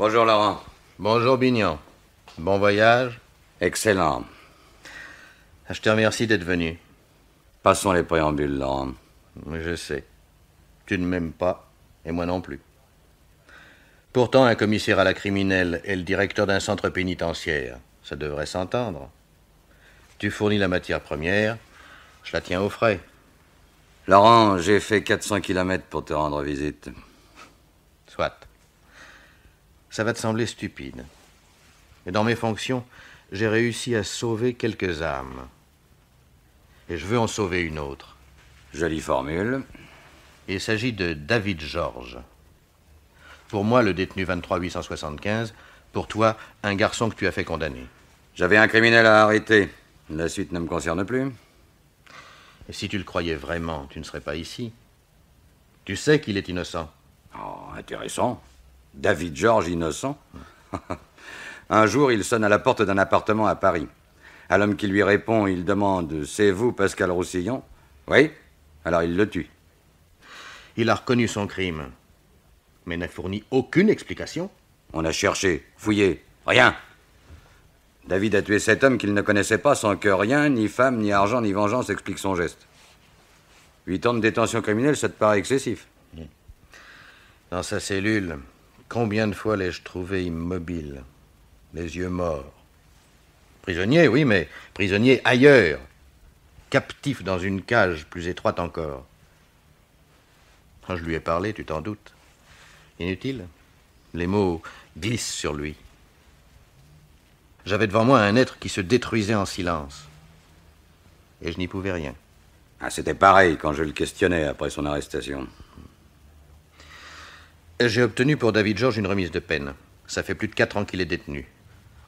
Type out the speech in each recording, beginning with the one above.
Bonjour, Laurent. Bonjour, Bignon. Bon voyage. Excellent. Je te remercie d'être venu. Passons les préambules, Laurent. Je sais. Tu ne m'aimes pas, et moi non plus. Pourtant, un commissaire à la criminelle et le directeur d'un centre pénitentiaire, ça devrait s'entendre. Tu fournis la matière première, je la tiens au frais. Laurent, j'ai fait 400 km pour te rendre visite. Soit. Ça va te sembler stupide. Mais dans mes fonctions, j'ai réussi à sauver quelques âmes. Et je veux en sauver une autre. Jolie formule. Il s'agit de David Georges. Pour moi, le détenu 23-875. Pour toi, un garçon que tu as fait condamner. J'avais un criminel à arrêter. La suite ne me concerne plus. Et si tu le croyais vraiment, tu ne serais pas ici. Tu sais qu'il est innocent. Oh, intéressant. David Georges, innocent. Un jour, il sonne à la porte d'un appartement à Paris. À l'homme qui lui répond, il demande « C'est vous, Pascal Roussillon ?» Oui. Alors il le tue. Il a reconnu son crime, mais n'a fourni aucune explication. On a cherché, fouillé, rien. David a tué cet homme qu'il ne connaissait pas sans que rien, ni femme, ni argent, ni vengeance explique son geste. 8 ans de détention criminelle, ça te paraît excessif? Dans sa cellule, combien de fois l'ai-je trouvé immobile, les yeux morts? Prisonnier, oui, mais prisonnier ailleurs, captif dans une cage plus étroite encore. Quand je lui ai parlé, tu t'en doutes. Inutile. Les mots glissent sur lui. J'avais devant moi un être qui se détruisait en silence. Et je n'y pouvais rien. Ah, c'était pareil quand je le questionnais après son arrestation. J'ai obtenu pour David Georges une remise de peine. Ça fait plus de 4 ans qu'il est détenu.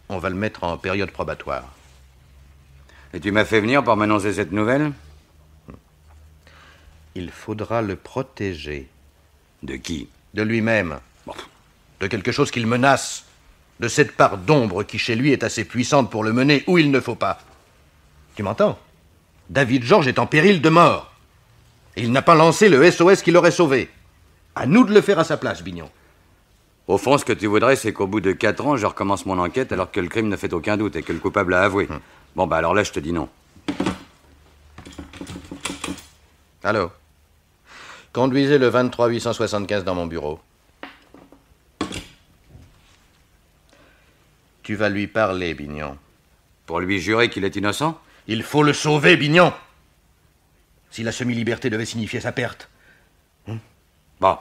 On va le mettre en période probatoire. Et tu m'as fait venir pour m'annoncer cette nouvelle? Il faudra le protéger. De qui? De lui-même. Bon, de quelque chose qu'il menace. De cette part d'ombre qui, chez lui, est assez puissante pour le mener où il ne faut pas. Tu m'entends? David Georges est en péril de mort. Et il n'a pas lancé le SOS qui l'aurait sauvé. À nous de le faire à sa place, Bignon. Au fond, ce que tu voudrais, c'est qu'au bout de 4 ans, je recommence mon enquête alors que le crime ne fait aucun doute et que le coupable a avoué. Bon, bah alors là, je te dis non. Allô? Conduisez le 23-875 dans mon bureau. Tu vas lui parler, Bignon. Pour lui jurer qu'il est innocent? Il faut le sauver, Bignon. Si la semi-liberté devait signifier sa perte. Bon.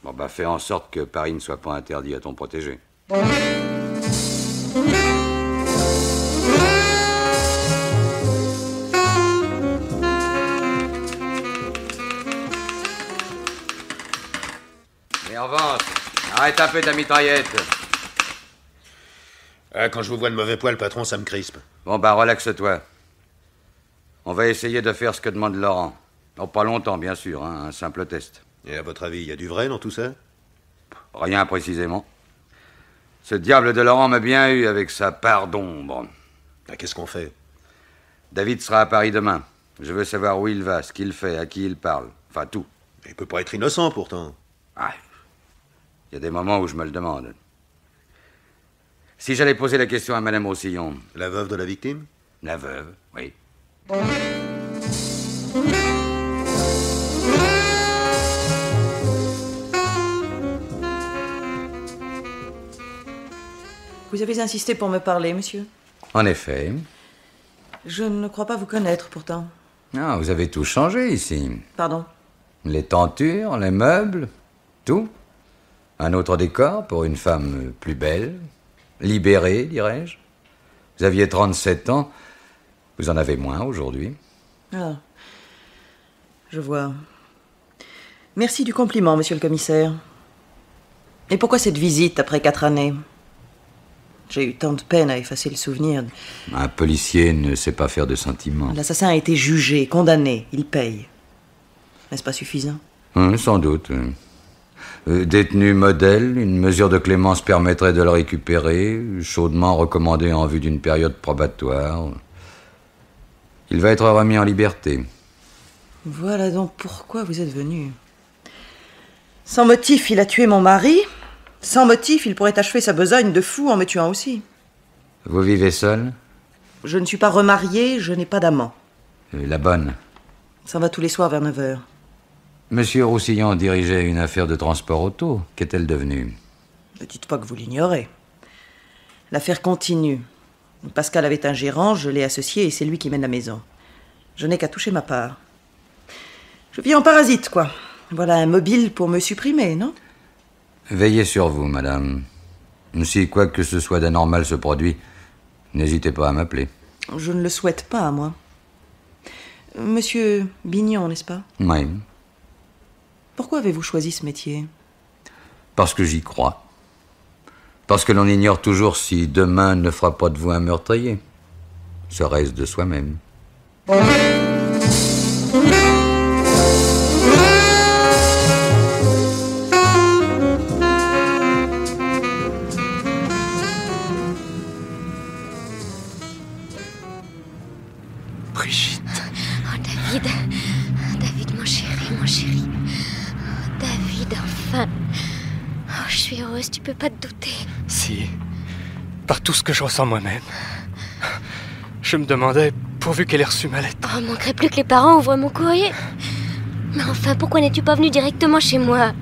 Bon, bah fais en sorte que Paris ne soit pas interdit à ton protégé. Et avance. Arrête un peu ta mitraillette. Quand je vous vois de mauvais poil, patron, ça me crispe. Bon, bah relaxe-toi. On va essayer de faire ce que demande Laurent. Oh, pas longtemps, bien sûr, hein, un simple test. Et à votre avis, il y a du vrai dans tout ça? Rien précisément. Ce diable de Laurent m'a bien eu avec sa part d'ombre. Qu'est-ce qu'on fait? David sera à Paris demain. Je veux savoir où il va, ce qu'il fait, à qui il parle. Enfin, tout. Il peut pas être innocent, pourtant. Ah, il y a des moments où je me le demande. Si j'allais poser la question à Madame Roussillon... La veuve de la victime? La veuve, oui. Vous avez insisté pour me parler, monsieur? En effet. Je ne crois pas vous connaître, pourtant. Ah, vous avez tout changé ici. Pardon? Les tentures, les meubles, tout. Un autre décor pour une femme plus belle, libérée, dirais-je. Vous aviez 37 ans, vous en avez moins aujourd'hui. Ah, je vois. Merci du compliment, monsieur le commissaire. Et pourquoi cette visite après 4 années? J'ai eu tant de peine à effacer le souvenir. Un policier ne sait pas faire de sentiments. L'assassin a été jugé, condamné, il paye. N'est-ce pas suffisant? Sans doute. Détenu modèle, une mesure de clémence permettrait de le récupérer, chaudement recommandé en vue d'une période probatoire. Il va être remis en liberté. Voilà donc pourquoi vous êtes venu. Sans motif, il a tué mon mari, Sans motif, il pourrait achever sa besogne de fou en me tuant aussi. Vous vivez seul? Je ne suis pas remariée, je n'ai pas d'amant. La bonne. Ça va tous les soirs vers 9h. Monsieur Roussillon dirigeait une affaire de transport auto. Qu'est-elle devenue? Ne dites pas que vous l'ignorez. L'affaire continue. Pascal avait un gérant, je l'ai associé et c'est lui qui mène la maison. Je n'ai qu'à toucher ma part. Je vis en parasite, quoi. Voilà un mobile pour me supprimer, non? Veillez sur vous, madame. Si quoi que ce soit d'anormal se produit, n'hésitez pas à m'appeler. Je ne le souhaite pas, moi. Monsieur Bignon, n'est-ce pas? Oui. Pourquoi avez-vous choisi ce métier? Parce que j'y crois. Parce que l'on ignore toujours si demain ne fera pas de vous un meurtrier. Serait-ce de soi-même? Brigitte. Oh, David. David, mon chéri, mon chéri. Oh, David, enfin. Oh, je suis heureuse, tu peux pas te douter. Si. Par tout ce que je ressens moi-même. Je me demandais, pourvu qu'elle ait reçu ma lettre. Oh, manquerait plus que les parents ouvrent mon courrier. Mais enfin, pourquoi n'es-tu pas venu directement chez moi?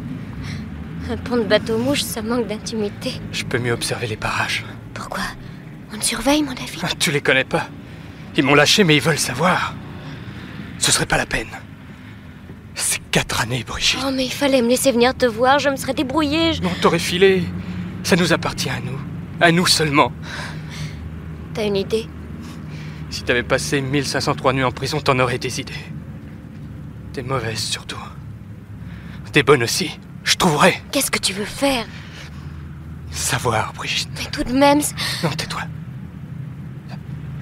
Un pont de bateau-mouche, ça manque d'intimité. Je peux mieux observer les parages. Pourquoi? On te surveille, mon David? Tu les connais pas. Ils m'ont lâché, mais ils veulent savoir. Ce serait pas la peine. C'est 4 années, Brigitte. Oh, mais il fallait me laisser venir te voir, je me serais débrouillée. Non, t'aurais filé. Ça nous appartient à nous. À nous seulement. T'as une idée? Si t'avais passé 1503 nuits en prison, t'en aurais des idées. Des mauvaises, surtout. Des bonnes aussi. Je trouverais. Qu'est-ce que tu veux faire? Savoir, Brigitte. Mais tout de même... Non, tais-toi.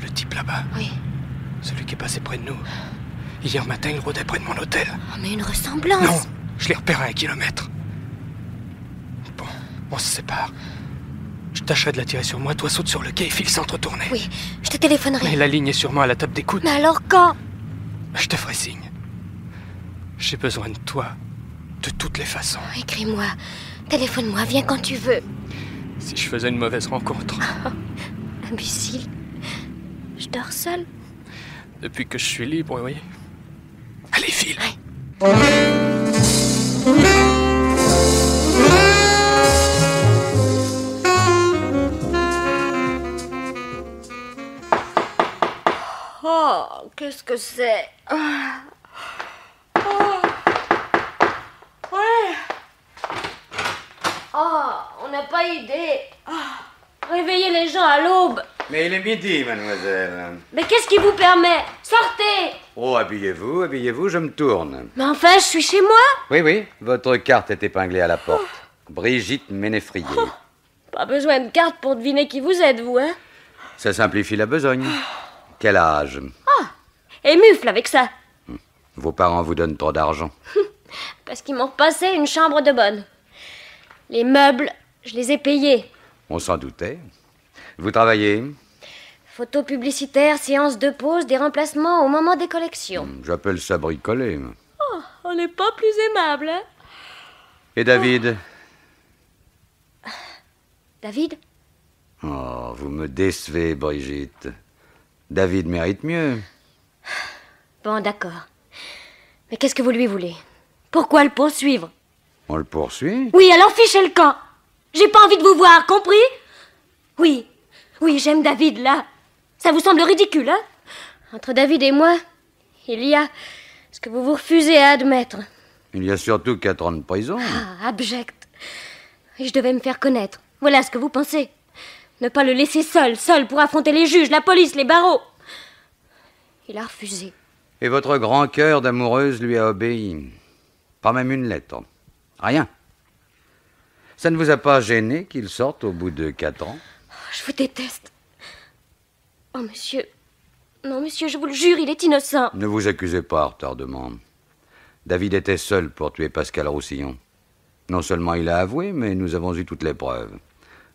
Le type là-bas. Oui. Celui qui est passé près de nous. Hier matin, il rôdait près de mon hôtel. Oh, mais une ressemblance. Non, je l'ai repéré à 1 kilomètre. Bon, on se sépare. Je tâcherai de l'attirer sur moi, toi saute sur le quai et file sans te retourner. Oui, je te téléphonerai. Mais la ligne est sûrement à la table d'écoute. Mais alors quand? Je te ferai signe. J'ai besoin de toi, de toutes les façons. Écris-moi, téléphone-moi, viens quand tu veux. Si je faisais une mauvaise rencontre. Imbécile. Je dors seule. Depuis que je suis libre, oui. Allez, file. Oh, qu'est-ce que c'est? Ouais. Oh, on n'a pas idée. Réveillez les gens à l'aube. Mais il est midi, mademoiselle. Mais qu'est-ce qui vous permet? Sortez. Oh, habillez-vous, je me tourne. Mais enfin, je suis chez moi. Oui, votre carte est épinglée à la porte. Brigitte Ménéfrier. Pas besoin de carte pour deviner qui vous êtes, vous, hein? Ça simplifie la besogne. Quel âge? Et mufle avec ça. Vos parents vous donnent trop d'argent. Parce qu'ils m'ont repassé une chambre de bonne. Les meubles, je les ai payés. On s'en doutait. Vous travaillez? Photos publicitaires, séances de pause, des remplacements au moment des collections. J'appelle ça bricoler. On n'est pas plus aimable, hein? Et David? David? Oh, vous me décevez, Brigitte. David mérite mieux. Bon, d'accord. Mais qu'est-ce que vous lui voulez? Pourquoi le poursuivre? On le poursuit? Oui, alors fichez le camp. J'ai pas envie de vous voir, compris? Oui, j'aime David, là. Ça vous semble ridicule, hein? Entre David et moi, il y a ce que vous vous refusez à admettre. Il y a surtout 4 ans de prison. Ah, abject. Et je devais me faire connaître. Voilà ce que vous pensez. Ne pas le laisser seul pour affronter les juges, la police, les barreaux. Il a refusé. Et votre grand cœur d'amoureuse lui a obéi. Pas même une lettre. Rien. Ça ne vous a pas gêné qu'il sorte au bout de 4 ans? Je vous déteste. Oh, monsieur. Non, monsieur, je vous le jure, il est innocent. Ne vous accusez pas, retardement. David était seul pour tuer Pascal Roussillon. Non seulement il a avoué, mais nous avons eu toutes les preuves.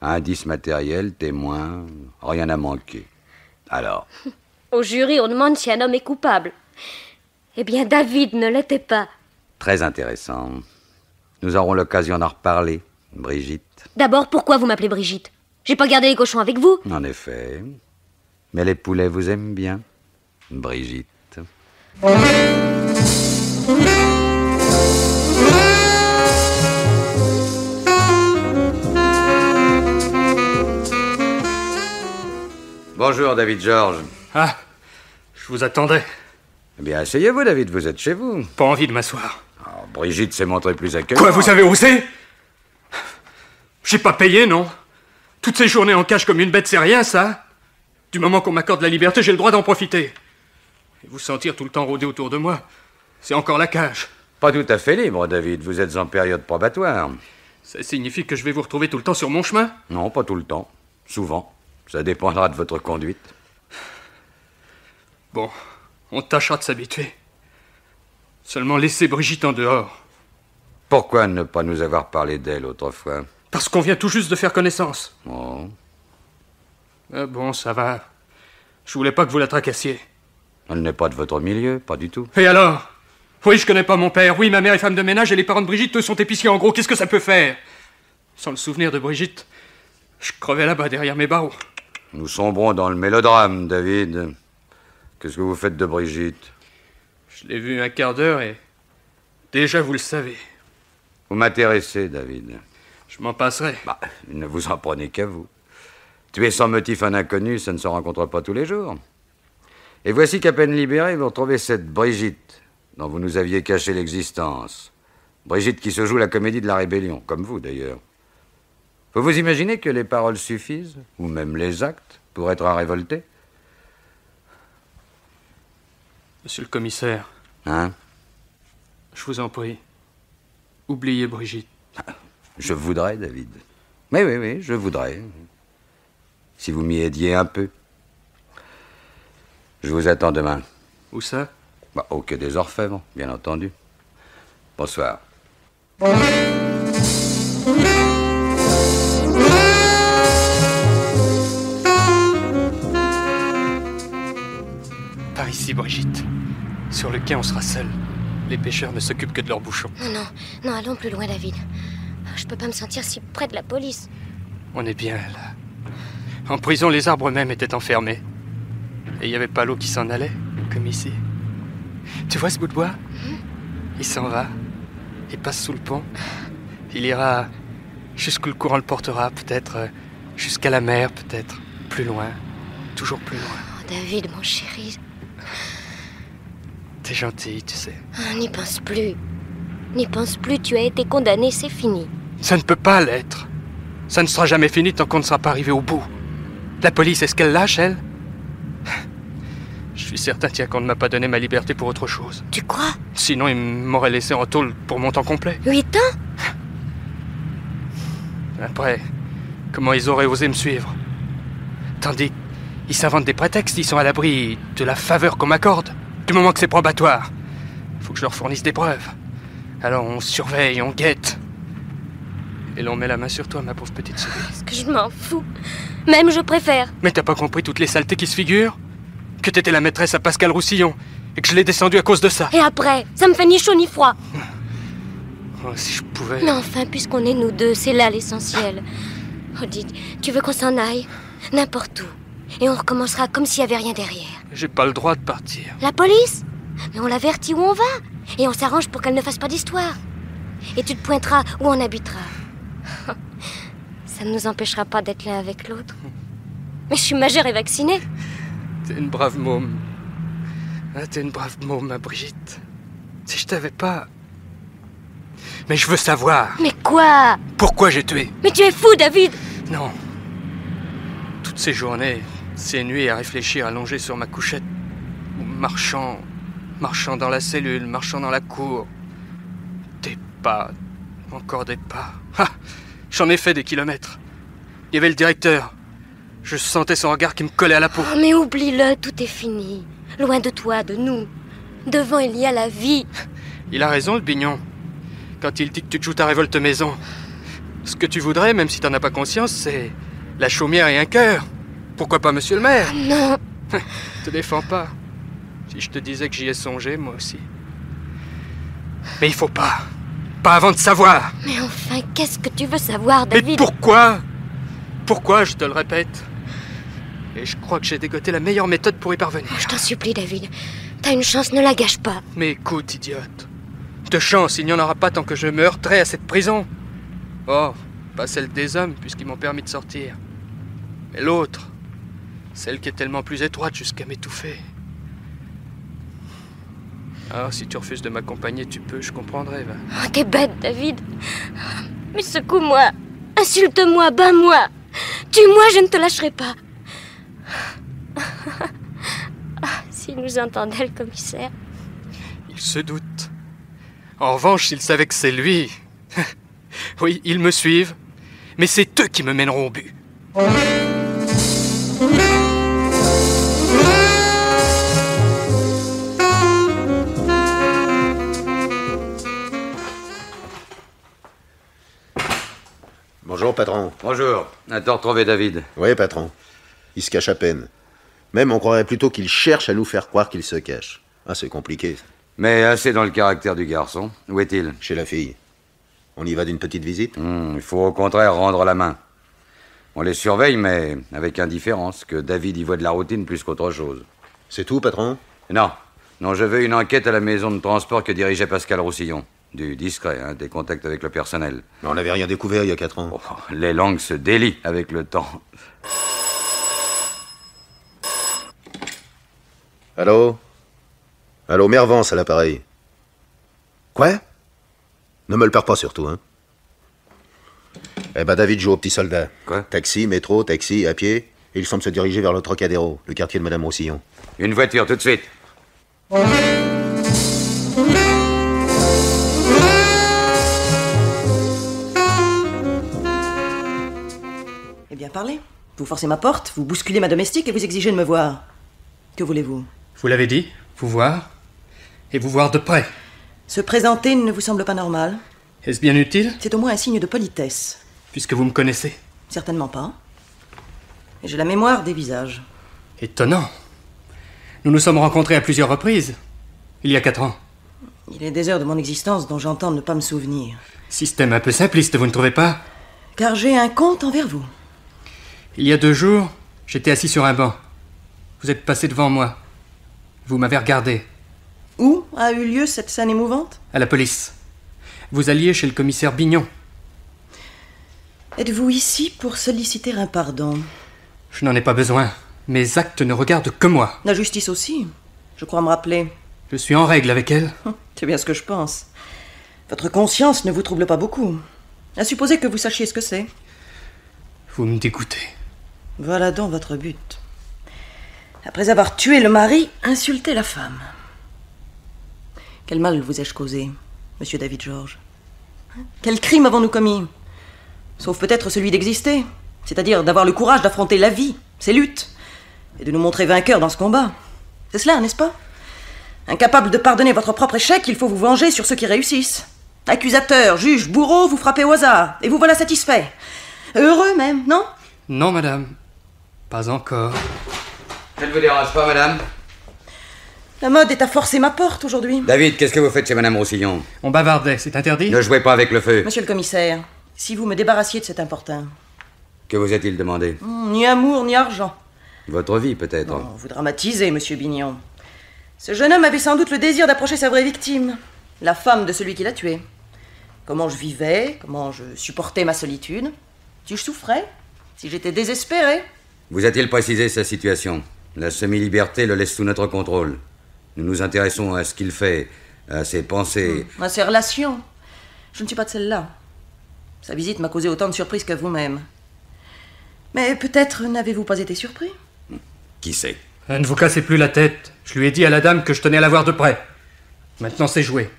Indices matériels, témoins, rien n'a manqué. Alors? Au jury, on demande si un homme est coupable. Eh bien, David ne l'était pas. Très intéressant. Nous aurons l'occasion d'en reparler, Brigitte. D'abord, pourquoi vous m'appelez Brigitte? J'ai pas gardé les cochons avec vous. En effet. Mais les poulets vous aiment bien, Brigitte. Bonjour, David George. Ah, je vous attendais. Eh bien, asseyez-vous, David, vous êtes chez vous. Pas envie de m'asseoir. Alors, Brigitte s'est montrée plus accueillante. Quoi, vous avez osé? J'ai pas payé, non? Toutes ces journées en cage comme une bête, c'est rien, ça? Du moment qu'on m'accorde la liberté, j'ai le droit d'en profiter. Et vous sentir tout le temps rôder autour de moi, c'est encore la cage. Pas tout à fait libre, David. Vous êtes en période probatoire. Ça signifie que je vais vous retrouver tout le temps sur mon chemin? Non, pas tout le temps. Souvent. Ça dépendra de votre conduite. Bon, on tâchera de s'habituer. Seulement laissez Brigitte en dehors. Pourquoi ne pas nous avoir parlé d'elle autrefois? Parce qu'on vient tout juste de faire connaissance. Oh. Ah bon, ça va. Je voulais pas que vous la tracassiez. Elle n'est pas de votre milieu, pas du tout. Et alors? Oui, je connais pas mon père. Oui, ma mère est femme de ménage et les parents de Brigitte, eux, sont épiciers. En gros, qu'est-ce que ça peut faire? Sans le souvenir de Brigitte, je crevais là-bas derrière mes barreaux. Nous sombrons dans le mélodrame, David. Qu'est-ce que vous faites de Brigitte? Je l'ai vue un quart d'heure et... Déjà, vous le savez. Vous m'intéressez, David. Je m'en passerai. Bah, ne vous en prenez qu'à vous. Tuer sans motif un inconnu, ça ne se rencontre pas tous les jours. Et voici qu'à peine libéré, vous retrouvez cette Brigitte, dont vous nous aviez caché l'existence. Brigitte qui se joue la comédie de la rébellion, comme vous d'ailleurs. Vous vous imaginez que les paroles suffisent, ou même les actes, pour être révolté? Monsieur le commissaire, Hein? je vous en prie, oubliez Brigitte. Je voudrais, David. Oui, je voudrais. Si vous m'y aidiez un peu. Je vous attends demain. Où ça? Bah, au quai des Orfèvres, bien entendu. Bonsoir. Par ici, Brigitte. Sur le quai, on sera seuls. Les pêcheurs ne s'occupent que de leurs bouchons. Non, allons plus loin, David. Je peux pas me sentir si près de la police. On est bien là. En prison, les arbres même étaient enfermés. Et il n'y avait pas l'eau qui s'en allait, comme ici. Tu vois ce bout de bois? Il s'en va. Il passe sous le pont. Il ira jusqu'où le courant le portera, peut-être jusqu'à la mer, peut-être. Plus loin. Toujours plus loin. Oh, David, mon chéri. T'es gentil, tu sais. N'y pense plus. N'y pense plus, tu as été condamné, c'est fini. Ça ne peut pas l'être. Ça ne sera jamais fini tant qu'on ne sera pas arrivé au bout. La police, est-ce qu'elle lâche, elle? Je suis certain, tiens, qu'on ne m'a pas donné ma liberté pour autre chose. Tu crois? Sinon, ils m'auraient laissé en tôle pour mon temps complet. 8 ans? Après, comment ils auraient osé me suivre? Tandis qu'ils s'inventent des prétextes, ils sont à l'abri de la faveur qu'on m'accorde. Du moment que c'est probatoire, faut que je leur fournisse des preuves. Alors on surveille, on guette. Et l'on met la main sur toi, ma pauvre petite souris. Est-ce que je m'en fous? Même je préfère. Mais t'as pas compris toutes les saletés qui se figurent? Que t'étais la maîtresse à Pascal Roussillon et que je l'ai descendu à cause de ça. Et après, ça me fait ni chaud ni froid. Oh, si je pouvais... Mais enfin, puisqu'on est nous deux, c'est là l'essentiel. Oh, dis, tu veux qu'on s'en aille? N'importe où. Et on recommencera comme s'il n'y avait rien derrière. J'ai pas le droit de partir. La police? Mais on l'avertit où on va. Et on s'arrange pour qu'elle ne fasse pas d'histoire. Et tu te pointeras où on habitera. Ça ne nous empêchera pas d'être l'un avec l'autre. Mais je suis majeure et vaccinée. T'es une brave môme. Ah, t'es une brave môme, ma Brigitte. Si je t'avais pas... Mais je veux savoir. Mais quoi? Pourquoi j'ai tué? Mais tu es fou, David! Non. Toutes ces journées, ces nuits à réfléchir allongé sur ma couchette, ou marchant dans la cellule, marchant dans la cour. Des pas, encore des pas. Ah, j'en ai fait des kilomètres. Il y avait le directeur. Je sentais son regard qui me collait à la peau. Oh, mais oublie-le, tout est fini. Loin de toi, de nous. Devant, il y a la vie. Il a raison, le bignon. Quand il dit que tu te joues ta révolte maison. Ce que tu voudrais, même si t'en as pas conscience, c'est la chaumière et un cœur. Pourquoi pas monsieur le maire? Non. Te défends pas. Si je te disais que j'y ai songé, moi aussi. Mais il faut pas. pas avant de savoir. Mais enfin, qu'est-ce que tu veux savoir, Mais David? pourquoi? Pourquoi, je te le répète? Et je crois que j'ai dégoté la meilleure méthode pour y parvenir. Je t'en supplie, David. T'as une chance, ne la gâche pas. Mais écoute, idiote. De chance, il n'y en aura pas tant que je me heurterai à cette prison. Oh, pas celle des hommes, puisqu'ils m'ont permis de sortir. Mais l'autre, celle qui est tellement plus étroite jusqu'à m'étouffer. Alors, si tu refuses de m'accompagner, tu peux, je comprendrai, va. Oh, t'es bête, David. Mais secoue-moi. Insulte-moi, bats-moi. Tue-moi, je ne te lâcherai pas. S'il nous entendait, le commissaire. Il se doute. En revanche, s'il savait que c'est lui... Oui, ils me suivent, mais c'est eux qui me mèneront au but. Bonjour, patron. Bonjour. A-t-on retrouvé David? Oui, patron. Il se cache à peine. Même, on croirait plutôt qu'il cherche à nous faire croire qu'il se cache. Ah, c'est compliqué, ça. Mais assez dans le caractère du garçon. Où est-il? Chez la fille. On y va d'une petite visite? Il faut au contraire rendre la main. On les surveille, mais avec indifférence, que David y voit de la routine plus qu'autre chose. C'est tout, patron? Non, je veux une enquête à la maison de transport que dirigeait Pascal Roussillon. Du discret, des contacts avec le personnel. Mais on n'avait rien découvert il y a 4 ans. Oh, les langues se délient avec le temps. Allô? Allô, Mervance à l'appareil. Quoi? Ne me le perds pas surtout, hein. Eh ben, David joue au petit soldat. Quoi? Taxi, métro, taxi, à pied. Et il semble se diriger vers le Trocadéro, le quartier de Madame Roussillon. Une voiture, tout de suite. Eh bien, parlez. Vous forcez ma porte, vous bousculez ma domestique et vous exigez de me voir. Que voulez-vous? Vous l'avez dit, vous voir, et vous voir de près. Se présenter ne vous semble pas normal? Est-ce bien utile, C'est au moins un signe de politesse. puisque vous me connaissez? Certainement pas. Et j'ai la mémoire des visages. Étonnant. Nous nous sommes rencontrés à plusieurs reprises, il y a 4 ans. Il est des heures de mon existence dont j'entends ne pas me souvenir. Système un peu simpliste, vous ne trouvez pas? Car j'ai un compte envers vous. Il y a 2 jours, j'étais assis sur un banc. Vous êtes passé devant moi. Vous m'avez regardé. Où a eu lieu cette scène émouvante? À la police. Vous alliez chez le commissaire Bignon. Êtes-vous ici pour solliciter un pardon? Je n'en ai pas besoin. Mes actes ne regardent que moi. La justice aussi, je crois me rappeler. Je suis en règle avec elle. C'est bien ce que je pense. Votre conscience ne vous trouble pas beaucoup. À supposer que vous sachiez ce que c'est. Vous me dégoûtez. Voilà donc votre but. Après avoir tué le mari, insulter la femme. Quel mal vous ai-je causé, monsieur David George? Quel crime avons-nous commis? Sauf peut-être celui d'exister, c'est-à-dire d'avoir le courage d'affronter la vie, ses luttes, et de nous montrer vainqueurs dans ce combat. C'est cela, n'est-ce pas? Incapable de pardonner votre propre échec, il faut vous venger sur ceux qui réussissent. Accusateur, juge, bourreau, vous frappez au hasard, et vous voilà satisfait. Heureux même, non? Non, madame. Pas encore. Ça ne vous dérange pas, madame? La mode est à forcer ma porte aujourd'hui. David, qu'est-ce que vous faites chez Madame Roussillon? On bavardait, c'est interdit? Ne jouez pas avec le feu. Monsieur le commissaire, si vous me débarrassiez de cet importun. Que vous a-t-il demandé? Ni amour, ni argent. Votre vie, peut-être. Non, vous dramatisez, monsieur Bignon. Ce jeune homme avait sans doute le désir d'approcher sa vraie victime, la femme de celui qui l'a tué. Comment je vivais, comment je supportais ma solitude. Si je souffrais, si j'étais désespéré. Vous a-t-il précisé sa situation? La semi-liberté le laisse sous notre contrôle. Nous nous intéressons à ce qu'il fait, à ses pensées. À ses relations. Je ne suis pas de celle-là. Sa visite m'a causé autant de surprises que vous-même. Mais peut-être n'avez-vous pas été surpris? Qui sait? Ne vous cassez plus la tête. Je lui ai dit à la dame que je tenais à la voir de près. Maintenant, c'est joué.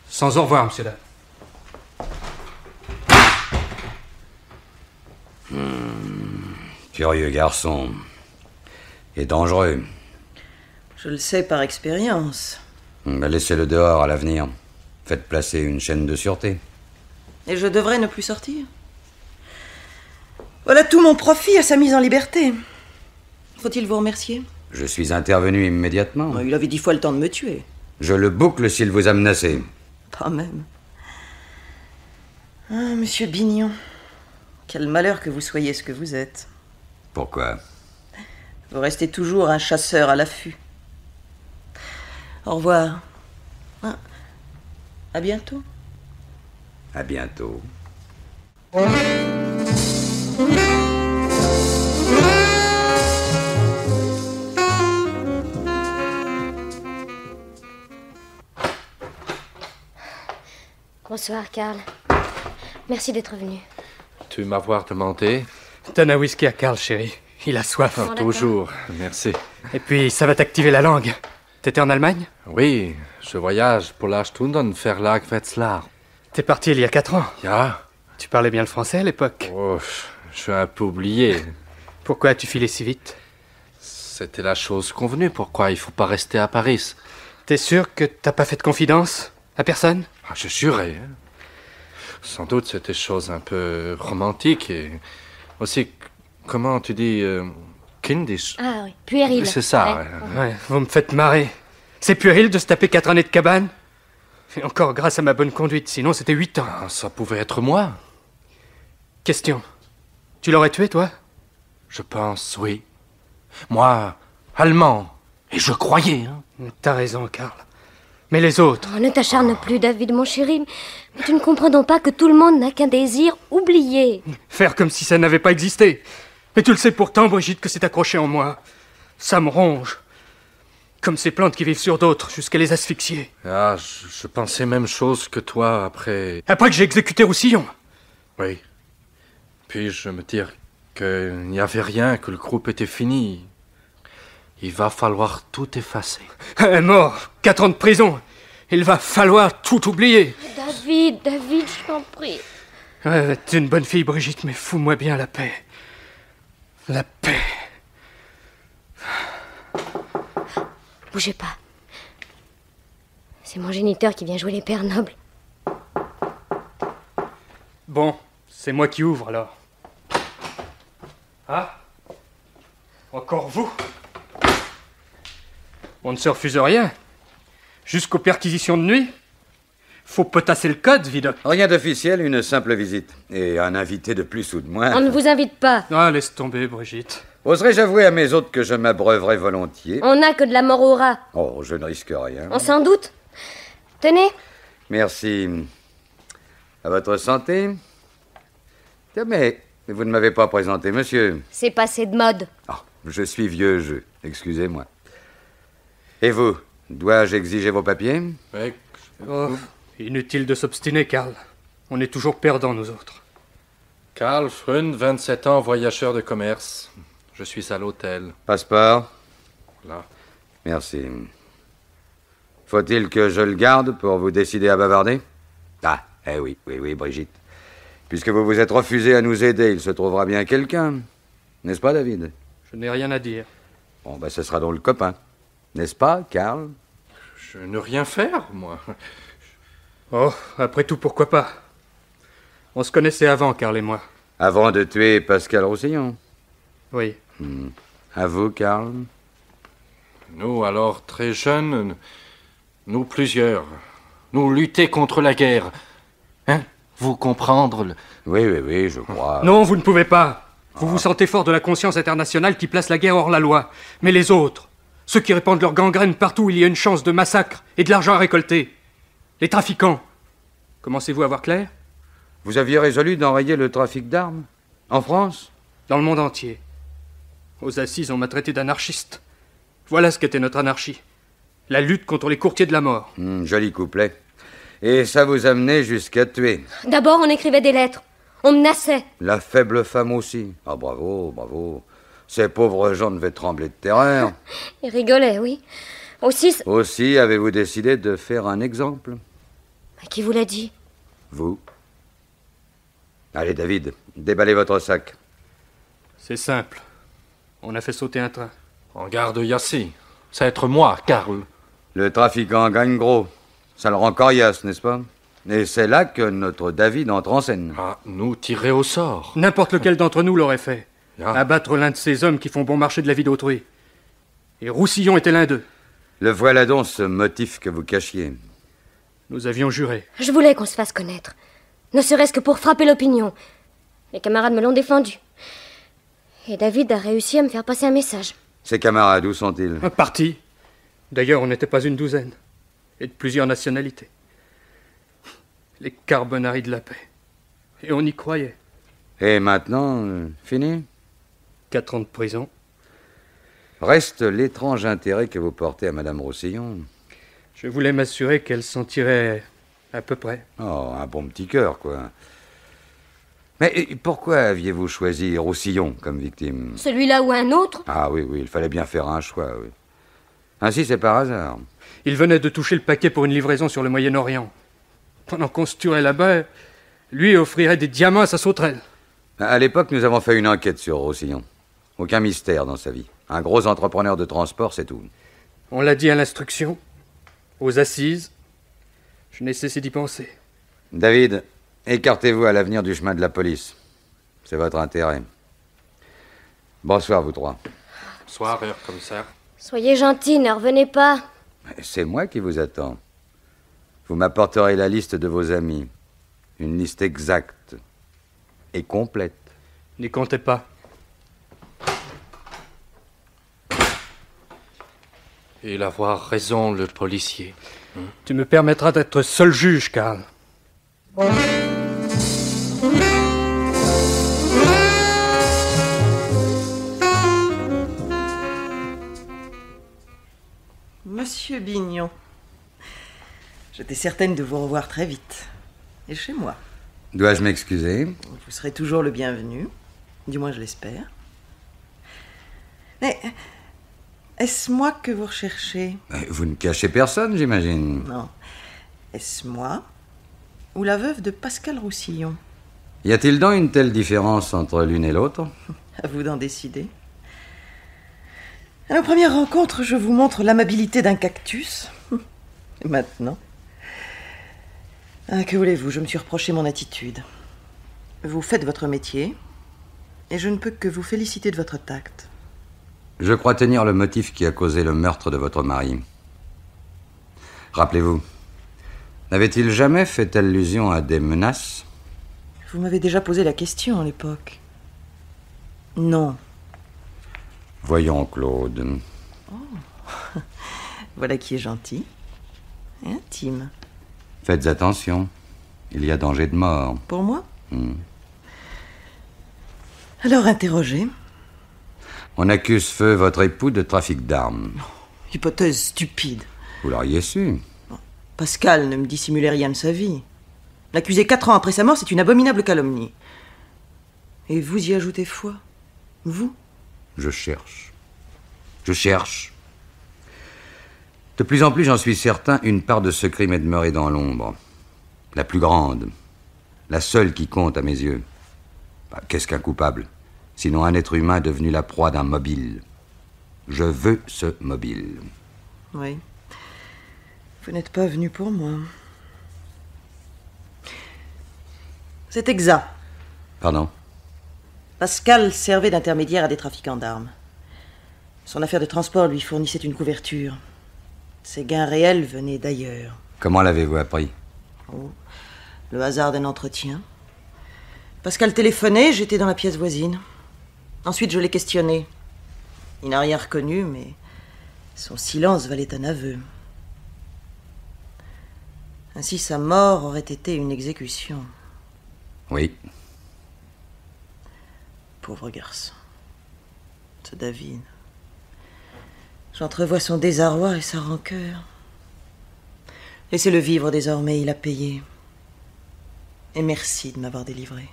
Sans au revoir, monsieur dame. Curieux garçon. Et dangereux. Je le sais par expérience. Laissez-le dehors à l'avenir. Faites placer une chaîne de sûreté. Et je devrais ne plus sortir? Voilà tout mon profit à sa mise en liberté. Faut-il vous remercier? Je suis intervenu immédiatement. Il avait 10 fois le temps de me tuer. Je le boucle s'il vous a menacé. Pas même. Ah, monsieur Bignon, quel malheur que vous soyez ce que vous êtes. Pourquoi? Vous restez toujours un chasseur à l'affût. Au revoir. Ah, à bientôt. À bientôt. Bonsoir, Karl. Merci d'être venu. Tu m'avoir demandé? Donne un whisky à Karl, chérie. Il a soif. Oh, d'accord. Toujours, merci. Et puis, ça va t'activer la langue. T'étais en Allemagne? Oui, je voyage pour la Stunden Verlag Wetzlar. T'es parti il y a 4 ans. Ja, Tu parlais bien le français à l'époque. oh, je suis un peu oublié. Pourquoi as-tu filé si vite? C'était la chose convenue, pourquoi il faut pas rester à Paris? T'es sûr que t'as pas fait de confidence à personne? Ah, je jurais. Hein. Sans doute c'était chose un peu romantique et aussi, comment tu dis, kindisch. Ah oui, puéril. C'est ça. Ouais. ouais. Ouais, vous me faites marrer. C'est puéril de se taper 4 années de cabane? Et encore grâce à ma bonne conduite, sinon c'était 8 ans. Ah, ça pouvait être moi. Question. Tu l'aurais tué, toi? Je pense, oui. Moi, allemand. Et je croyais. Hein. T'as raison, Karl. Mais les autres? Oh, ne t'acharne plus, David, mon chéri. Mais tu ne comprends donc pas que tout le monde n'a qu'un désir oublié. Faire comme si ça n'avait pas existé. Mais tu le sais pourtant, Brigitte, que c'est accroché en moi. Ça me ronge. Comme ces plantes qui vivent sur d'autres, jusqu'à les asphyxier. Ah, je pensais même chose que toi après. Après que j'ai exécuté Roussillon. Oui. Puis je me dis qu'il n'y avait rien, que le groupe était fini. Il va falloir tout effacer. Un mort, 4 ans de prison. Il va falloir tout oublier. David, je t'en prie. Ouais, t'es une bonne fille, Brigitte, mais fous-moi bien la paix. La paix. Bougez pas. C'est mon géniteur qui vient jouer les pères nobles. Bon, c'est moi qui ouvre alors. Ah? Encore vous? On ne se refuse rien. Jusqu'aux perquisitions de nuit. Faut potasser le code, Vidocq. Rien d'officiel, une simple visite. Et un invité de plus ou de moins. On ne vous invite pas. Ah, laisse tomber, Brigitte. Oserais-je avouer à mes hôtes que je m'abreuverais volontiers? On n'a que de la mort au rat. Oh, je ne risque rien. On s'en doute. Tenez. Merci. À votre santé. Tiens, mais vous ne m'avez pas présenté, monsieur. C'est passé de mode. Ah, je suis vieux jeu, excusez-moi. Et vous, dois-je exiger vos papiers? Mais Oh, inutile de s'obstiner, Karl. On est toujours perdants, nous autres. Karl Freund, 27 ans, voyageur de commerce. Je suis à l'hôtel. Passeport? Là. Merci. Faut-il que je le garde pour vous décider à bavarder? Ah, oui, Brigitte. Puisque vous vous êtes refusé à nous aider, il se trouvera bien quelqu'un. N'est-ce pas, David? Je n'ai rien à dire. Bon, ce sera donc le copain. N'est-ce pas, Karl? Je ne rien faire, moi. Oh, après tout, pourquoi pas? On se connaissait avant, Karl et moi. Avant de tuer Pascal Roussillon. Oui. À vous, Karl? Nous, alors, très jeunes, nous plusieurs, nous lutter contre la guerre. Hein? Vous comprendre? Oui, je crois. Non, vous ne pouvez pas. Vous vous sentez fort de la conscience internationale qui place la guerre hors la loi. Mais les autres, ceux qui répandent leur gangrène partout où il y a une chance de massacre et de l'argent à récolter. Les trafiquants. Commencez-vous à voir clair? Vous aviez résolu d'enrayer le trafic d'armes? En France? Dans le monde entier. Aux assises, on m'a traité d'anarchiste. Voilà ce qu'était notre anarchie. La lutte contre les courtiers de la mort. Joli couplet. Et ça vous amenait jusqu'à tuer. D'abord, on écrivait des lettres. On menaçait. La faible femme aussi. Ah, bravo. Ces pauvres gens devaient trembler de terreur. Ils rigolaient, oui. Aussi, Aussi, avez-vous décidé de faire un exemple? qui vous l'a dit? Vous. Allez, David, déballez votre sac. C'est simple. On a fait sauter un train. En garde Yassi. C'est être moi, Karl. Le trafiquant gagne gros. Ça le rend coriace, n'est-ce pas? Et c'est là que notre David entre en scène. Ah, nous tirer au sort. N'importe lequel d'entre nous l'aurait fait. Ah. Abattre l'un de ces hommes qui font bon marché de la vie d'autrui. Et Roussillon était l'un d'eux. Le voilà donc ce motif que vous cachiez. Nous avions juré. Je voulais qu'on se fasse connaître. ne serait-ce que pour frapper l'opinion. Les camarades me l'ont défendu. Et David a réussi à me faire passer un message. Ses camarades, où sont-ils? Partis. D'ailleurs, on n'était pas une douzaine. Et de plusieurs nationalités. Les Carbonari de la paix. Et on y croyait. Et maintenant, fini? 4 ans de prison. Reste l'étrange intérêt que vous portez à Madame Roussillon. Je voulais m'assurer qu'elle s'en tirait à peu près. Oh, un bon petit cœur, quoi. Mais pourquoi aviez-vous choisi Roussillon comme victime? Celui-là ou un autre? Ah oui, il fallait bien faire un choix, oui. Ainsi, c'est par hasard. Il venait de toucher le paquet pour une livraison sur le Moyen-Orient. Pendant qu'on se tuerait là-bas, lui offrirait des diamants à sa sauterelle. À l'époque, nous avons fait une enquête sur Roussillon. Aucun mystère dans sa vie. Un gros entrepreneur de transport, c'est tout. On l'a dit à l'instruction, aux assises. Je n'ai cessé d'y penser. David, écartez-vous à l'avenir du chemin de la police. C'est votre intérêt. Bonsoir, vous trois. Bonsoir, Herr Commissaire. Soyez gentil, ne revenez pas. C'est moi qui vous attends. Vous m'apporterez la liste de vos amis. Une liste exacte et complète. N'y comptez pas. Il a avoir raison, le policier. Tu me permettras d'être seul juge, Karl. Monsieur Bignon, j'étais certaine de vous revoir très vite. Et chez moi. Dois-je m'excuser? Vous serez toujours le bienvenu. Du moins, je l'espère. Mais est-ce moi que vous recherchez? Vous ne cachez personne, j'imagine. Non. Est-ce moi ou la veuve de Pascal Roussillon? Y a-t-il donc une telle différence entre l'une et l'autre? À vous d'en décider. À nos premières rencontres, je vous montre l'amabilité d'un cactus. Et maintenant... que voulez-vous, je me suis reproché mon attitude. Vous faites votre métier, et je ne peux que vous féliciter de votre tact. Je crois tenir le motif qui a causé le meurtre de votre mari. Rappelez-vous, n'avait-il jamais fait allusion à des menaces? Vous m'avez déjà posé la question à l'époque. Non. Voyons, Claude. Oh. Voilà qui est gentil. Et intime. Faites attention. Il y a danger de mort. Pour moi? Alors, interrogez. On accuse feu votre époux de trafic d'armes. Hypothèse stupide. Vous l'auriez su. Pascal ne me dissimulait rien de sa vie. L'accuser 4 ans après sa mort, c'est une abominable calomnie. Et vous y ajoutez foi? Vous? Je cherche. De plus en plus, j'en suis certain, une part de ce crime est demeurée dans l'ombre. La plus grande. La seule qui compte à mes yeux. Qu'est-ce qu'un coupable? Sinon un être humain devenu la proie d'un mobile. Je veux ce mobile. Oui. Vous n'êtes pas venu pour moi. C'est exact. Pardon? Pascal servait d'intermédiaire à des trafiquants d'armes. Son affaire de transport lui fournissait une couverture. Ses gains réels venaient d'ailleurs. Comment l'avez-vous appris? Oh, le hasard d'un entretien. Pascal téléphonait, j'étais dans la pièce voisine. Ensuite, je l'ai questionné. Il n'a rien reconnu, mais son silence valait un aveu. Ainsi, sa mort aurait été une exécution. Oui. Pauvre garçon. Ce David. J'entrevois son désarroi et sa rancœur. Laissez-le vivre désormais, il a payé. Et merci de m'avoir délivré.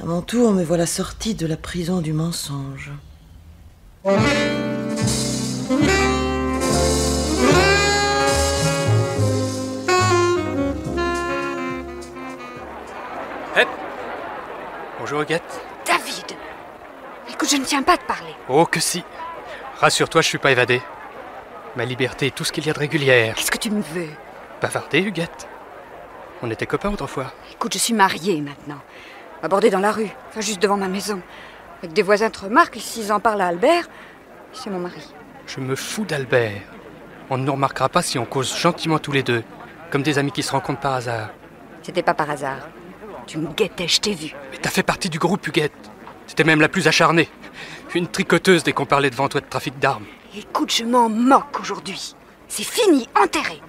À mon tour, me voilà sortie de la prison du mensonge. Hep. Bonjour, Huguette. David! Écoute, je ne tiens pas de parler. Oh que si. Rassure-toi, je suis pas évadé. Ma liberté est tout ce qu'il y a de régulière. Qu'est-ce que tu me veux? Bavarder, Huguette. On était copains autrefois. Écoute, je suis mariée maintenant. Abordée dans la rue, enfin juste devant ma maison. Avec des voisins te remarquent, et s'ils en parlent à Albert, c'est mon mari. Je me fous d'Albert. On ne nous remarquera pas si on cause gentiment tous les deux, comme des amis qui se rencontrent par hasard. C'était pas par hasard. Tu me guettais, je t'ai vu. Mais t'as fait partie du groupe, Huguette. C'était même la plus acharnée. Une tricoteuse dès qu'on parlait devant toi de trafic d'armes. Écoute, je m'en moque aujourd'hui. C'est fini, enterré.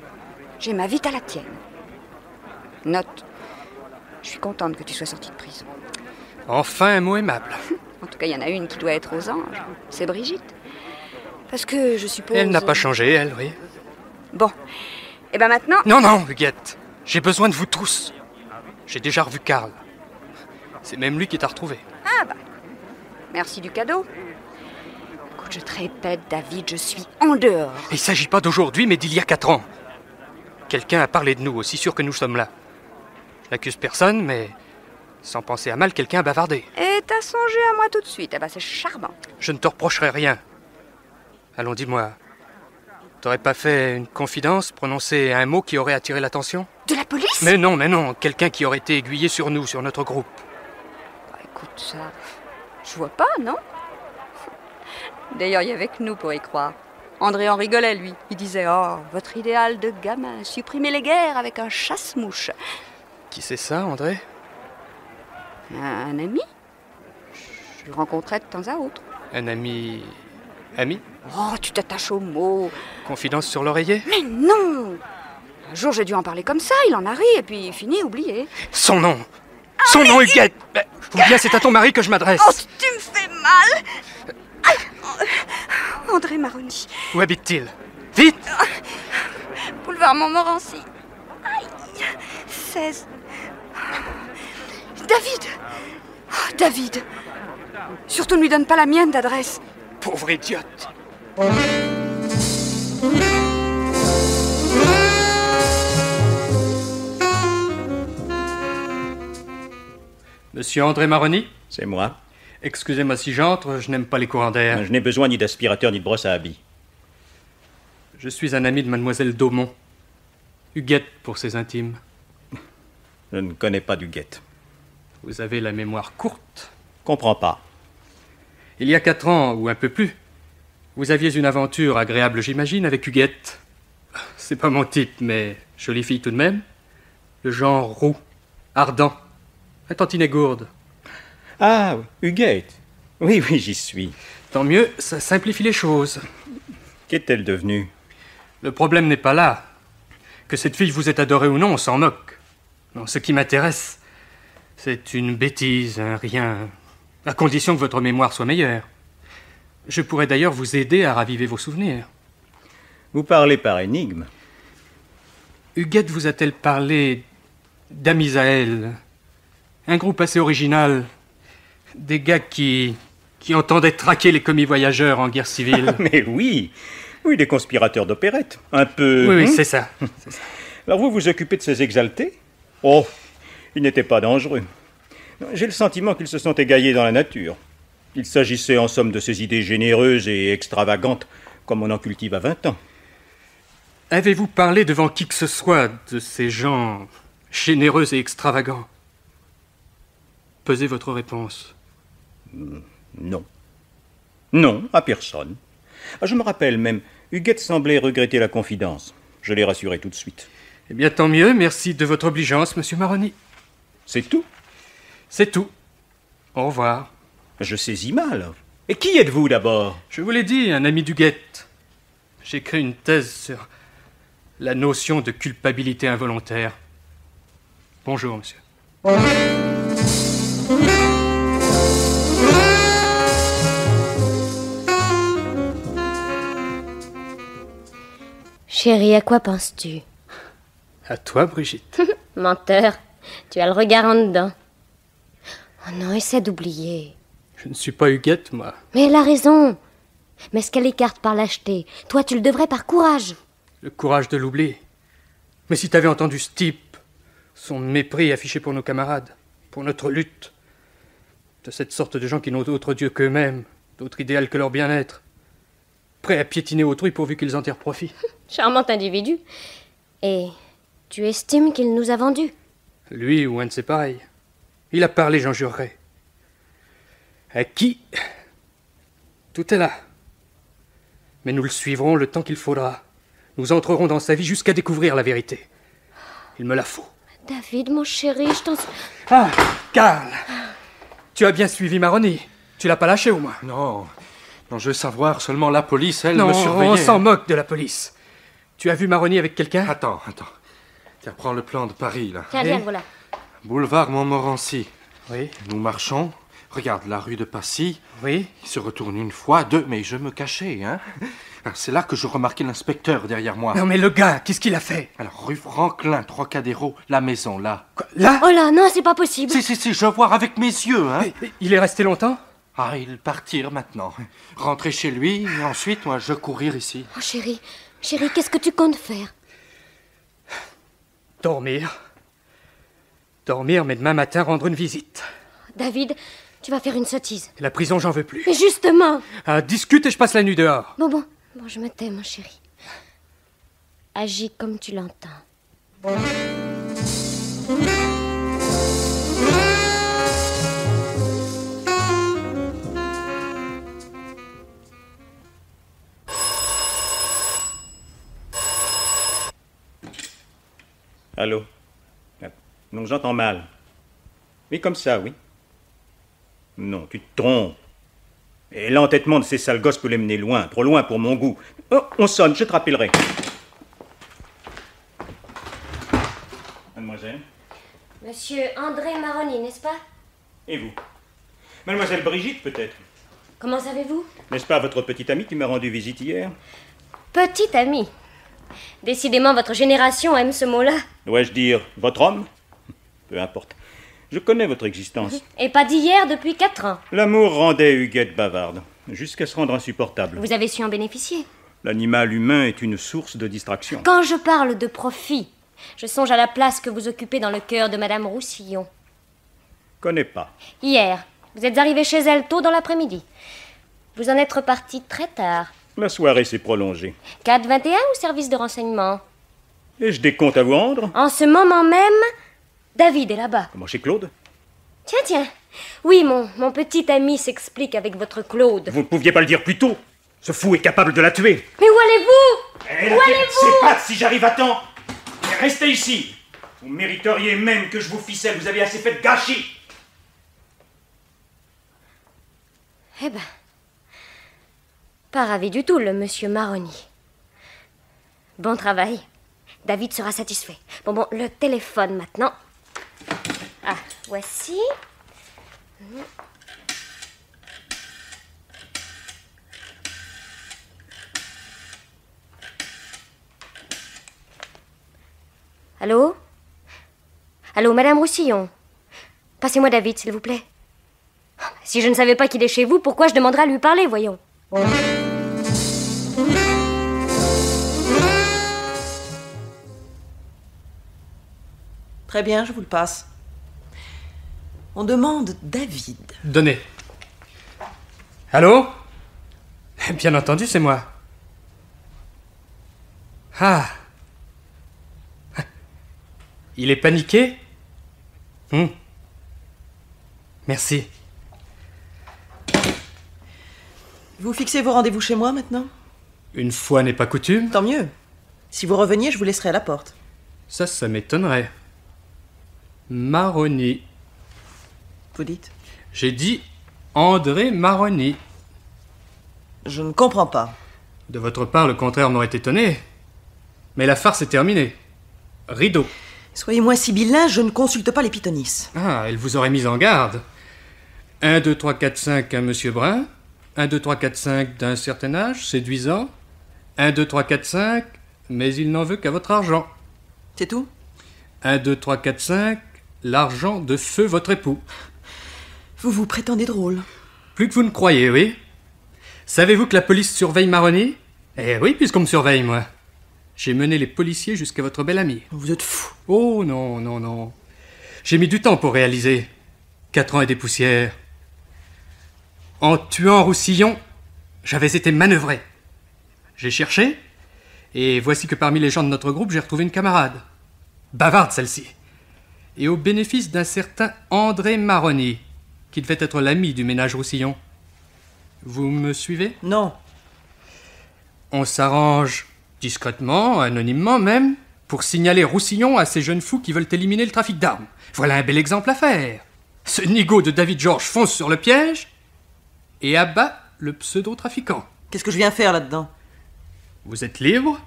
J'ai ma vie à la tienne. Note, je suis contente que tu sois sortie de prison. Enfin un mot aimable. En tout cas, il y en a une qui doit être aux anges. C'est Brigitte. Parce que je suppose... Elle n'a pas changé, elle, oui. Bon. Et ben maintenant... Non, Huguette. J'ai besoin de vous tous. J'ai déjà revu Karl. C'est même lui qui t'a retrouvé. Ah bah, merci du cadeau. Écoute, je te répète, David, je suis en dehors. Il ne s'agit pas d'aujourd'hui, mais d'il y a 4 ans. Quelqu'un a parlé de nous, aussi sûr que nous sommes là. Je n'accuse personne, mais sans penser à mal, quelqu'un a bavardé. Et t'as songé à moi tout de suite. Ah bah, c'est charmant. Je ne te reprocherai rien. Allons, dis-moi. T'aurais pas fait une confidence, prononcé un mot qui aurait attiré l'attention? De la police? Mais non. Quelqu'un qui aurait été aiguillé sur nous, sur notre groupe. Bah, écoute, ça... Je vois pas, non? D'ailleurs, il y avait que nous pour y croire. André en rigolait, lui. Il disait, oh, votre idéal de gamin, supprimer les guerres avec un chasse-mouche. Qui c'est ça, André? Un ami? Je le rencontrais de temps à autre. Un ami... Ami? Oh, tu t'attaches aux mots. Confidence sur l'oreiller? Mais non! Un jour, j'ai dû en parler comme ça, il en a ri, et puis fini, oublié. Son nom! Son nom, Huguette! Ou bien c'est à ton mari que je m'adresse. Oh, tu me fais mal! André Maroni. Où habite-t-il? Vite! Boulevard Montmorency. Aïe! 16. David! Oh, David! Surtout ne lui donne pas la mienne d'adresse. Pauvre idiote! Monsieur André Maroni? C'est moi. Excusez-moi si j'entre, je n'aime pas les courants d'air. Je n'ai besoin ni d'aspirateur ni de brosse à habits. Je suis un ami de mademoiselle Daumont. Huguette pour ses intimes. Je ne connais pas d'Huguette. Vous avez la mémoire courte. Comprends pas. Il y a 4 ans, ou un peu plus, vous aviez une aventure agréable, j'imagine, avec Huguette. C'est pas mon type, mais jolie fille tout de même. Le genre roux, ardent, un tantinet gourde. Ah, Huguette. Oui, j'y suis. Tant mieux, ça simplifie les choses. Qu'est-elle devenue? Le problème n'est pas là. Que cette fille vous ait adoré ou non, on s'en moque. Non, ce qui m'intéresse, c'est une bêtise, un rien, à condition que votre mémoire soit meilleure. Je pourrais d'ailleurs vous aider à raviver vos souvenirs. Vous parlez par énigme. Huguette vous a-t-elle parlé d'Amisaël? Un groupe assez original. Des gars qui entendaient traquer les commis voyageurs en guerre civile. Mais oui, des conspirateurs d'opérette. Un peu... Oui, c'est ça. Alors vous vous occupez de ces exaltés? Oh, ils n'étaient pas dangereux. J'ai le sentiment qu'ils se sont égaillés dans la nature. Il s'agissait en somme de ces idées généreuses et extravagantes, comme on en cultive à 20 ans. Avez-vous parlé devant qui que ce soit de ces gens généreux et extravagants? Pesez votre réponse. Non. Non, à personne. Je me rappelle même, Huguette semblait regretter la confidence. Je l'ai rassurée tout de suite. Eh bien, tant mieux. Merci de votre obligeance, monsieur Maroni. C'est tout? C'est tout. Au revoir. Je saisis mal. Et qui êtes-vous d'abord? Je vous l'ai dit, un ami d'Huguette. J'ai écrit une thèse sur la notion de culpabilité involontaire. Bonjour, monsieur. Chérie, à quoi penses-tu? À toi, Brigitte. Menteur, tu as le regard en dedans. Oh non, essaie d'oublier. Je ne suis pas Huguette, moi. Mais elle a raison. Mais ce qu'elle écarte par lâcheté, toi tu le devrais par courage. Le courage de l'oublier. Mais si t'avais entendu ce type, son mépris affiché pour nos camarades, pour notre lutte, de cette sorte de gens qui n'ont d'autre Dieu qu'eux-mêmes, d'autre idéal que leur bien-être, prêts à piétiner autrui pourvu qu'ils en tirent profit. Charmant individu. Et tu estimes qu'il nous a vendus? Lui ou un de ses pareils. Il a parlé, j'en jurerai. À qui? Tout est là. Mais nous le suivrons le temps qu'il faudra. Nous entrerons dans sa vie jusqu'à découvrir la vérité. Il me la faut. David, mon chéri, je t'en... Ah, Karl. Tu as bien suivi Maroni. Tu l'as pas lâché, au moins. Non, je veux savoir, seulement la police, elle Non, me surveillait. on s'en moque de la police. Tu as vu Maroni avec quelqu'un? Attends. Tiens, prends le plan de Paris, là. Tiens, voilà. Boulevard Montmorency. Oui. Nous marchons. Regarde, la rue de Passy. Oui. Il se retourne une fois, deux, mais je me cachais, hein. C'est là que je remarquai l'inspecteur derrière moi. Non, mais le gars, qu'est-ce qu'il a fait? Alors, rue Franklin, Trocadéro, la maison, là. Quoi, là? Oh là, non, c'est pas possible. Si, je vois avec mes yeux, hein. Il est resté longtemps? Ah, ils partirent maintenant. Rentrer chez lui, et ensuite, moi, je courir ici. Oh, chérie, qu'est-ce que tu comptes faire? Dormir, mais demain matin, rendre une visite. David, tu vas faire une sottise. La prison, j'en veux plus. Mais justement. Discute et je passe la nuit dehors. Bon, je me tais, mon chéri. Agis comme tu l'entends. Allô? Non, j'entends mal. Oui, comme ça, oui. Non, tu te trompes. Et l'entêtement de ces sales gosses peut les mener loin, trop loin pour mon goût. Oh, on sonne, je te rappellerai. Mademoiselle? Monsieur André Maroni, n'est-ce pas? Et vous? Mademoiselle Brigitte, peut-être? Comment savez-vous? N'est-ce pas votre petite amie qui m'a rendu visite hier? Petite amie. Décidément, votre génération aime ce mot-là. Dois-je dire votre homme? Peu importe. Je connais votre existence. Et pas d'hier, depuis 4 ans. L'amour rendait Huguette bavarde, jusqu'à se rendre insupportable. Vous avez su en bénéficier. L'animal humain est une source de distraction. Quand je parle de profit, je songe à la place que vous occupez dans le cœur de Madame Roussillon. Connais pas. Hier, vous êtes arrivé chez elle tôt dans l'après-midi. Vous en êtes reparti très tard. La soirée s'est prolongée. 4-21 ou service de renseignement? Ai-je des comptes à vous rendre? En ce moment même, David est là-bas. Comment, chez Claude? Tiens. Oui, mon petit ami s'explique avec votre Claude. Vous ne pouviez pas le dire plus tôt. Ce fou est capable de la tuer. Mais où allez-vous? Où allez-vous? C'est pas si j'arrive à temps. Mais restez ici. Vous mériteriez même que je vous ficelle. Vous avez assez fait de gâchis. Eh ben, pas ravi du tout, le monsieur Maroni. Bon travail. David sera satisfait. Bon, le téléphone maintenant. Ah, voici. Allô? Allô, Madame Roussillon? Passez-moi David, s'il vous plaît. Si je ne savais pas qu'il est chez vous, pourquoi je demanderais à lui parler, voyons? Très bien, je vous le passe. On demande David. Donnez. Allô? Bien entendu, c'est moi. Ah. Il est paniqué? Merci. Vous fixez vos rendez-vous chez moi maintenant? Une fois n'est pas coutume. Tant mieux. Si vous reveniez, je vous laisserai à la porte. Ça m'étonnerait. Maroni. Vous dites? J'ai dit André Maroni. Je ne comprends pas. De votre part, le contraire m'aurait étonné. Mais la farce est terminée. Rideau. Soyez moins sibyllin, je ne consulte pas les pythonisses. Ah, elle vous aurait mis en garde. 1, 2, 3, 4, 5, un monsieur brun. 1, 2, 3, 4, 5 d'un certain âge, séduisant. 1, 2, 3, 4, 5, mais il n'en veut qu'à votre argent. C'est tout? 1, 2, 3, 4, 5, l'argent de feu votre époux. Vous vous prétendez drôle. Plus que vous ne croyez, oui. Savez-vous que la police surveille Maroni? Eh oui, puisqu'on me surveille, moi. J'ai mené les policiers jusqu'à votre belle amie. Vous êtes fou. Oh, non. J'ai mis du temps pour réaliser. 4 ans et des poussières. En tuant Roussillon, j'avais été manœuvré. J'ai cherché, et voici que parmi les gens de notre groupe, j'ai retrouvé une camarade. Bavarde, celle-ci. Et au bénéfice d'un certain André Maroni, qui devait être l'ami du ménage Roussillon. Vous me suivez? Non. On s'arrange discrètement, anonymement même, pour signaler Roussillon à ces jeunes fous qui veulent éliminer le trafic d'armes. Voilà un bel exemple à faire. Ce nigaud de David George fonce sur le piège et abat le pseudo-trafiquant. Qu'est-ce que je viens faire là-dedans? Vous êtes libre,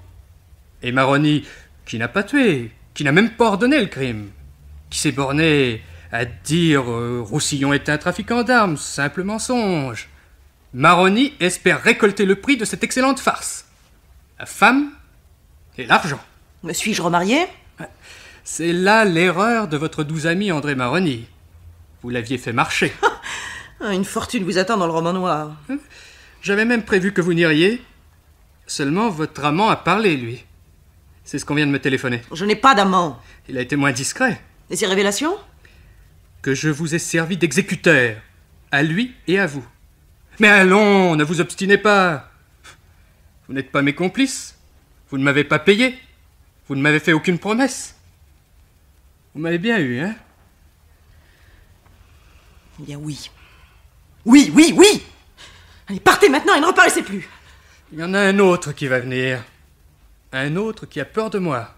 et Maroni, qui n'a pas tué, qui n'a même pas ordonné le crime, qui s'est borné à dire Roussillon est un trafiquant d'armes, simple mensonge. Maroni espère récolter le prix de cette excellente farce. La femme et l'argent. Me suis-je remarié? C'est là l'erreur de votre doux ami André Maroni. Vous l'aviez fait marcher. Une fortune vous attend dans le roman noir. J'avais même prévu que vous n'iriez. Seulement, votre amant a parlé, lui. C'est ce qu'on vient de me téléphoner. Je n'ai pas d'amant. Il a été moins discret. Et ces révélations? Que je vous ai servi d'exécuteur, à lui et à vous. Mais allons, ne vous obstinez pas. Vous n'êtes pas mes complices. Vous ne m'avez pas payé. Vous ne m'avez fait aucune promesse. Vous m'avez bien eu, hein? Eh bien oui. Oui, oui, oui! Allez, partez maintenant et ne reparaissez plus. Il y en a un autre qui va venir. Un autre qui a peur de moi.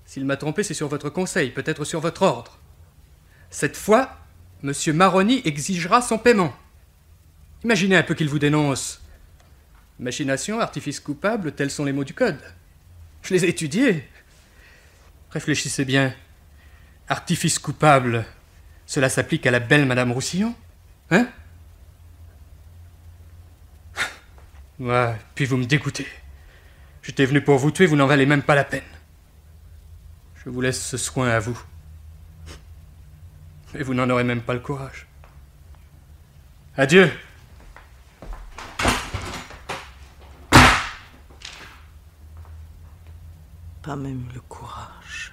S'il m'a trompé, c'est sur votre conseil, peut-être sur votre ordre. Cette fois, Monsieur Maroni exigera son paiement. Imaginez un peu qu'il vous dénonce. Machination, artifice coupable, tels sont les mots du code. Je les ai étudiés. Réfléchissez bien. Artifice coupable, cela s'applique à la belle Madame Roussillon? Hein? Ouais, puis vous me dégoûtez. J'étais venu pour vous tuer, vous n'en valez même pas la peine. Je vous laisse ce soin à vous. Et vous n'en aurez même pas le courage. Adieu. Pas même le courage.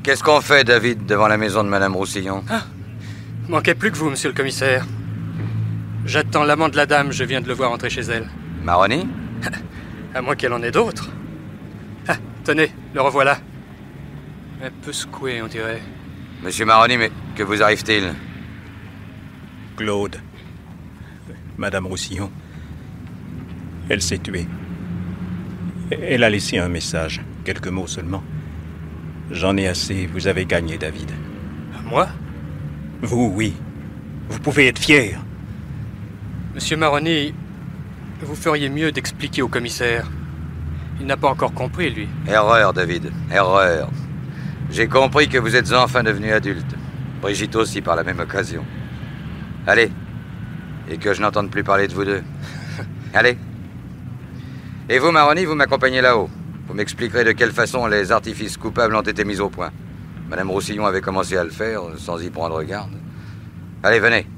Qu'est-ce qu'on fait, David, devant la maison de Madame Roussillon? Manquait plus que vous, monsieur le commissaire. J'attends l'amant de la dame, je viens de le voir entrer chez elle. Maroni? À moins qu'elle en ait d'autres. Ah, tenez, le revoilà. Un peu secoué, on dirait. Monsieur Maroni, mais que vous arrive-t-il? Claude. Madame Roussillon. Elle s'est tuée. Elle a laissé un message. Quelques mots seulement. J'en ai assez. Vous avez gagné, David. Moi? Vous, oui. Vous pouvez être fier. Monsieur Maroni, vous feriez mieux d'expliquer au commissaire. Il n'a pas encore compris, lui. Erreur, David. Erreur. J'ai compris que vous êtes enfin devenu adulte. Brigitte aussi, par la même occasion. Allez. Et que je n'entende plus parler de vous deux. Allez. Et vous, Maroni, vous m'accompagnez là-haut. Vous m'expliquerez de quelle façon les artifices coupables ont été mis au point. Madame Roussillon avait commencé à le faire, sans y prendre garde. Allez, venez.